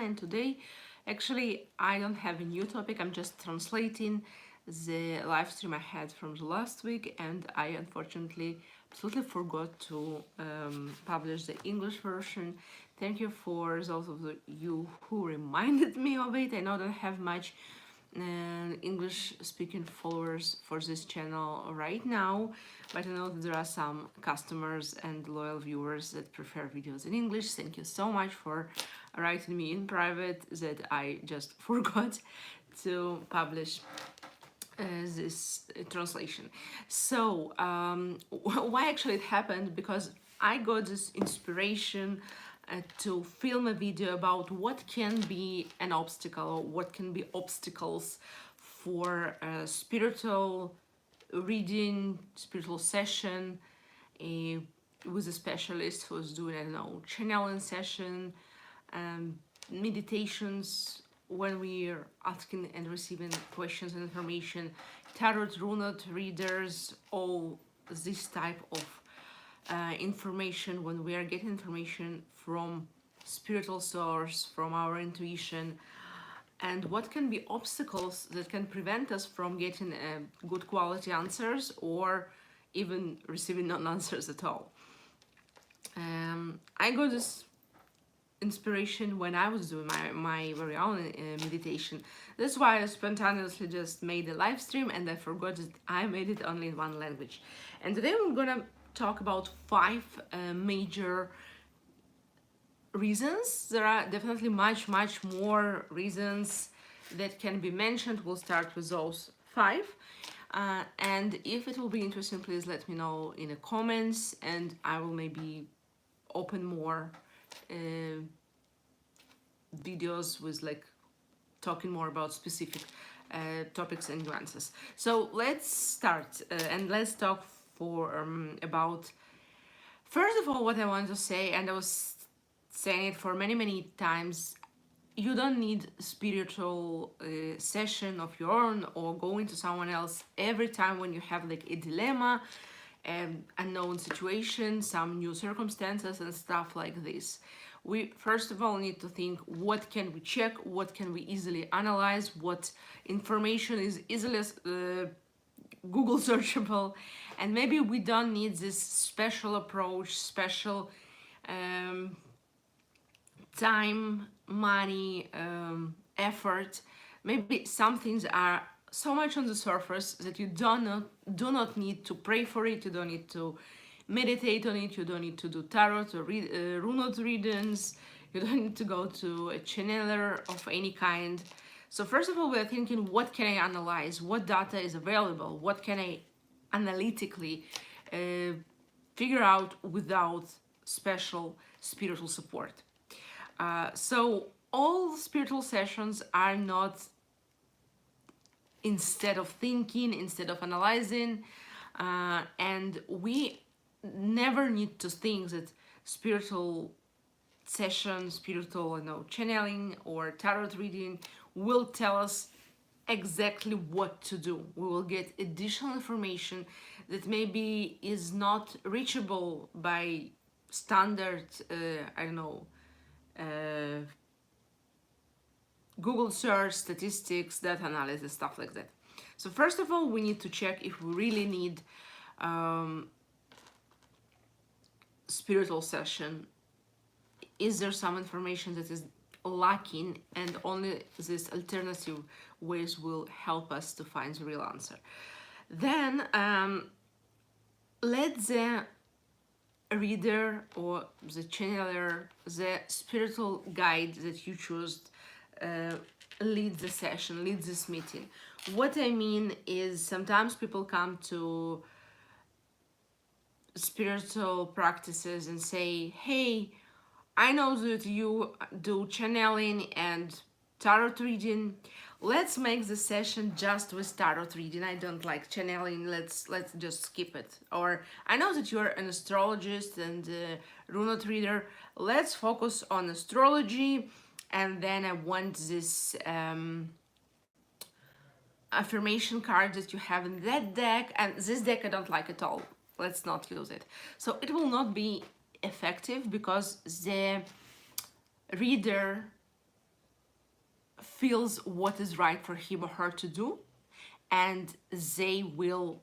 and today actually I don't have a new topic. I'm just translating the live stream I had from the last week, and I unfortunately absolutely forgot to publish the English version. Thank you for those of you who reminded me of it. I know I don't have much English speaking followers for this channel right now, but I know that there are some customers and loyal viewers that prefer videos in English. Thank you so much for writing me in private that I just forgot to publish this translation. So why actually it happened? Because I got this inspiration to film a video about what can be an obstacle, or what can be obstacles for a spiritual reading, spiritual session with a specialist who's doing, I don't know, channeling session, meditations when we're asking and receiving questions and information, tarot, rune readers, all this type of information when we are getting information from spiritual source, from our intuition, and what can be obstacles that can prevent us from getting good quality answers or even receiving non-answers at all. I got this inspiration when I was doing my very own meditation. That's why I spontaneously just made a live stream, and I forgot that I made it only in one language. And today we're gonna talk about 5 major reasons. There are definitely much more reasons that can be mentioned. We'll start with those 5. And if it will be interesting, please let me know in the comments, and I will maybe open more videos with like talking more about specific topics and nuances. So let's start and let's talk about, first of all, what I want to say, and I was saying it for many times, you don't need spiritual session of your own or going to someone else every time when you have like a dilemma, unknown situation, some new circumstances and stuff like this. We first of all need to think, what can we check, what can we easily analyze, what information is easily Google searchable, and maybe we don't need this special approach, special time, money, effort. Maybe some things are so much on the surface that you do not need to pray for it, you don't need to meditate on it, you don't need to do tarot or rune readings, you don't need to go to a channeler of any kind. So first of all, we're thinking, what can I analyze? What data is available? What can I analytically figure out without special spiritual support? So all spiritual sessions are not instead of thinking, instead of analyzing, and we never need to think that spiritual session, spiritual, channeling or tarot reading will tell us exactly what to do. We will get additional information that maybe is not reachable by standard, Google search, statistics, data analysis, stuff like that. So first of all, we need to check if we really need spiritual session. Is there some information that is lacking, and only these alternative ways will help us to find the real answer. Then let the reader or the channeler, the spiritual guide that you choose, lead the session, lead this meeting. What I mean is, sometimes people come to spiritual practices and say, hey, I know that you do channeling and tarot reading. Let's make the session just with tarot reading. I don't like channeling. Let's just skip it. Or I know that you're an astrologist and a rune reader. Let's focus on astrology. And then I want this affirmation card that you have in that deck. And this deck I don't like at all. Let's not use it. So it will not be effective, because the reader feels what is right for him or her to do, and they will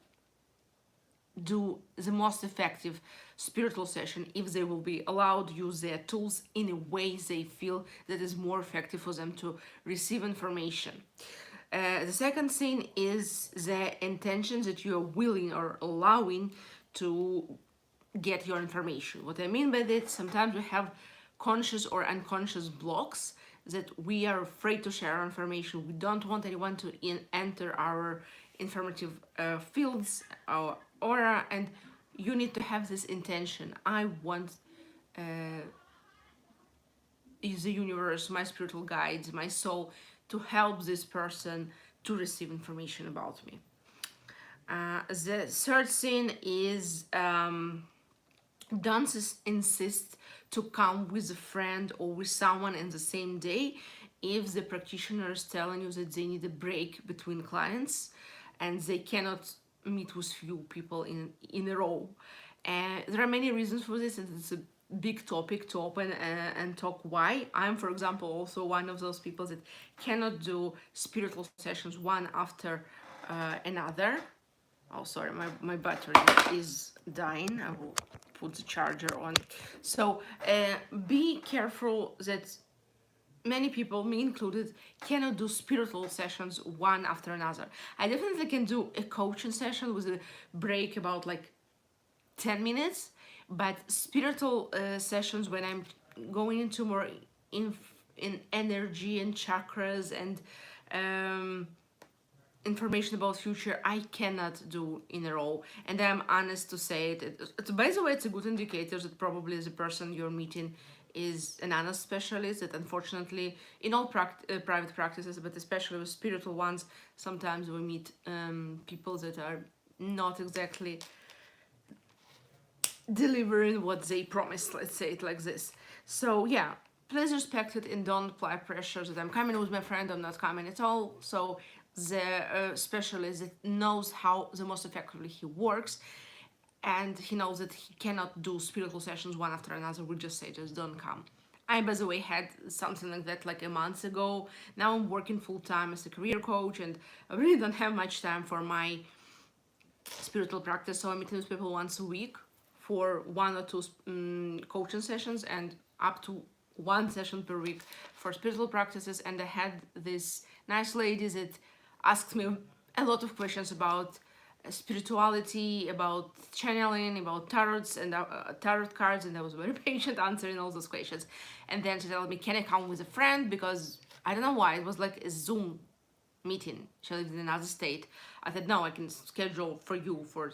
do the most effective spiritual session if they will be allowed to use their tools in a way they feel that is more effective for them to receive information. The second thing is the intention that you are willing or allowing to get your information. What I mean by that, sometimes we have conscious or unconscious blocks that we are afraid to share our information. We don't want anyone to enter our informative fields, our aura, and you need to have this intention. I want the universe, my spiritual guides, my soul, to help this person to receive information about me. The third thing is don't insist to come with a friend or with someone in the same day if the practitioner is telling you that they need a break between clients and they cannot meet with few people in a row. There are many reasons for this, and it's a big topic to open and talk why. I'm, for example, also one of those people that cannot do spiritual sessions one after another. Oh, sorry, my battery is dying. I will put the charger on. So be careful that many people, me included, cannot do spiritual sessions one after another. I definitely can do a coaching session with a break about like 10 minutes, but spiritual sessions when I'm going into more in energy and chakras and information about future, I cannot do in a row. And I'm honest to say it. By the way, it's a good indicator that probably the person you're meeting is an honest specialist, that unfortunately in all private practices, but especially with spiritual ones, sometimes we meet people that are not exactly delivering what they promised, let's say it like this. So yeah, please respect it and don't apply pressure that I'm coming with my friend, I'm not coming at all. So the specialist that knows how the most effectively he works, and he knows that he cannot do spiritual sessions one after another, will just say, just don't come. I, by the way, had something like that like a month ago. Now I'm working full-time as a career coach, and I really don't have much time for my spiritual practice, so I'm meeting with people once a week for 1 or 2 coaching sessions and up to 1 session per week for spiritual practices. And I had this nice lady that asked me a lot of questions about spirituality, about channeling, about tarots and tarot cards, and I was very patient answering all those questions. And then she told me, can I come with a friend? Because I don't know why, it was like a Zoom meeting. She lives in another state. I said, no, I can schedule for you for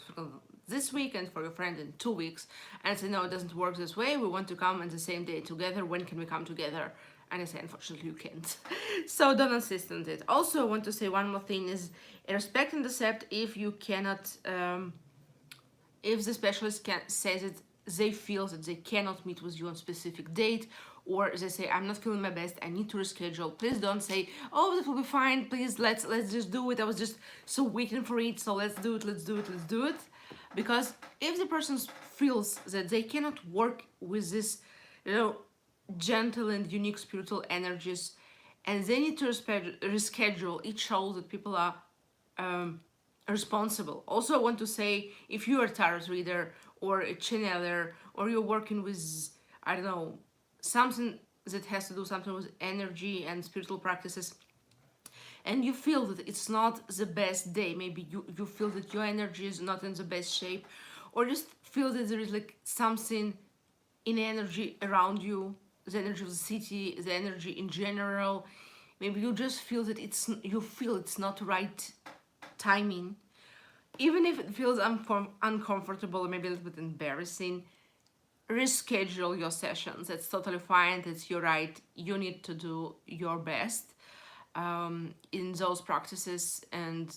this week and for your friend in 2 weeks. And I said, no, it doesn't work this way. We want to come on the same day together. When can we come together? And I said, unfortunately, you can't. So don't insist on it. Also, I want to say one more thing is respect and accept if you cannot, if the specialist says that they feel that they cannot meet with you on specific date, or they say, I'm not feeling my best, I need to reschedule. Please don't say, oh, that will be fine, please, let's just do it. I was just so waiting for it, so let's do it. Because if the person feels that they cannot work with this, gentle and unique spiritual energies, and they need to reschedule, it shows that people are responsible. Also, I want to say, if you are a tarot reader or a channeler, or you're working with, I don't know, something that has to do something with energy and spiritual practices, and you feel that it's not the best day, maybe you feel that your energy is not in the best shape, or just feel that there is like something in energy around you, the energy of the city, the energy in general, maybe you just feel that it's not right timing, even if it feels uncomfortable or maybe a little bit embarrassing, reschedule your sessions. That's totally fine. That's your right. You need to do your best in those practices, and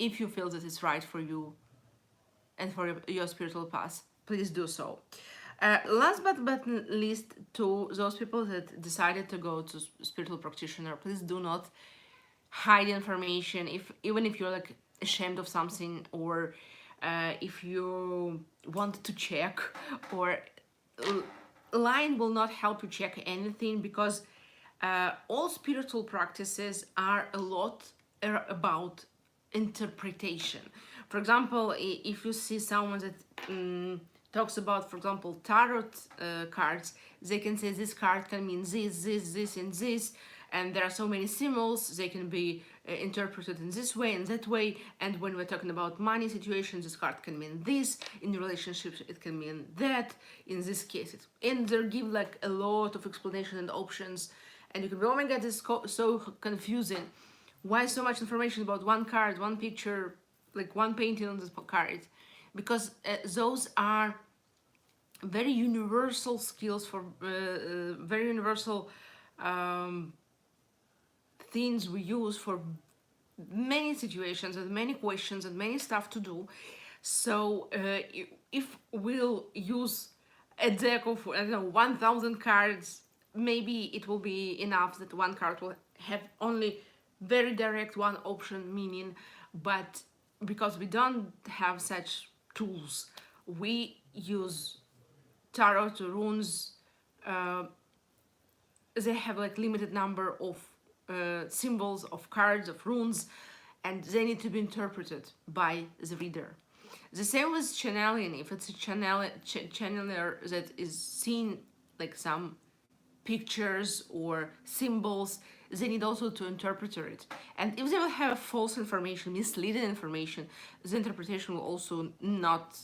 if you feel that it's right for you and for your spiritual path, please do so. Last but not least, to those people that decided to go to spiritual practitioner, please do not hide information. Even if you're like ashamed of something, or if you want to check, or lying will not help you check anything, because all spiritual practices are a lot about interpretation. For example, if you see someone that talks about, for example, tarot cards, they can say this card can mean this, and this, and there are so many symbols, they can be interpreted in this way and that way. And when we're talking about money situations, this card can mean this, in relationships it can mean that, in this case and they give like a lot of explanation and options, and you can be, oh my god, this is so confusing. Why so much information about one card, one picture, like one painting on this card? Because those are very universal skills for very universal things we use for many situations and many questions and many stuff to do. So if we'll use a deck of, I don't know, 1,000 cards, maybe it will be enough that one card will have only very direct one option meaning. But because we don't have such tools, we use tarot, runes. They have like limited number of symbols, of cards, of runes, and they need to be interpreted by the reader. The same with channeling. If it's a channeler that is seeing like some pictures or symbols, they need also to interpret it. And if they will have false information, misleading information, the interpretation will also not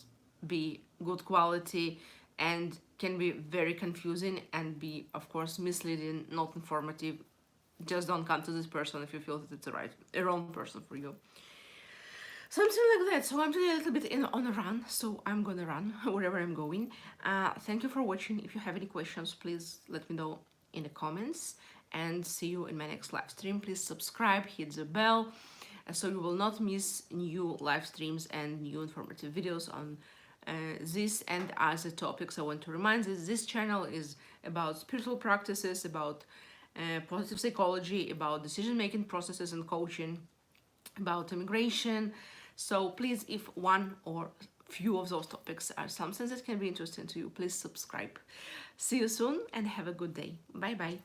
be good quality and can be very confusing and be, of course, misleading, not informative. Just don't come to this person if you feel that it's a wrong person for you. Something like that. So I'm today a little bit on a run, so I'm gonna run wherever I'm going. Thank you for watching. If you have any questions, please let me know in the comments, and see you in my next live stream. Please subscribe, hit the bell, so you will not miss new live streams and new informative videos on this and other topics. I want to remind you, this channel is about spiritual practices, about positive psychology, about decision-making processes and coaching, about immigration. So please, if one or few of those topics are something that can be interesting to you, please subscribe. See you soon and have a good day. Bye bye.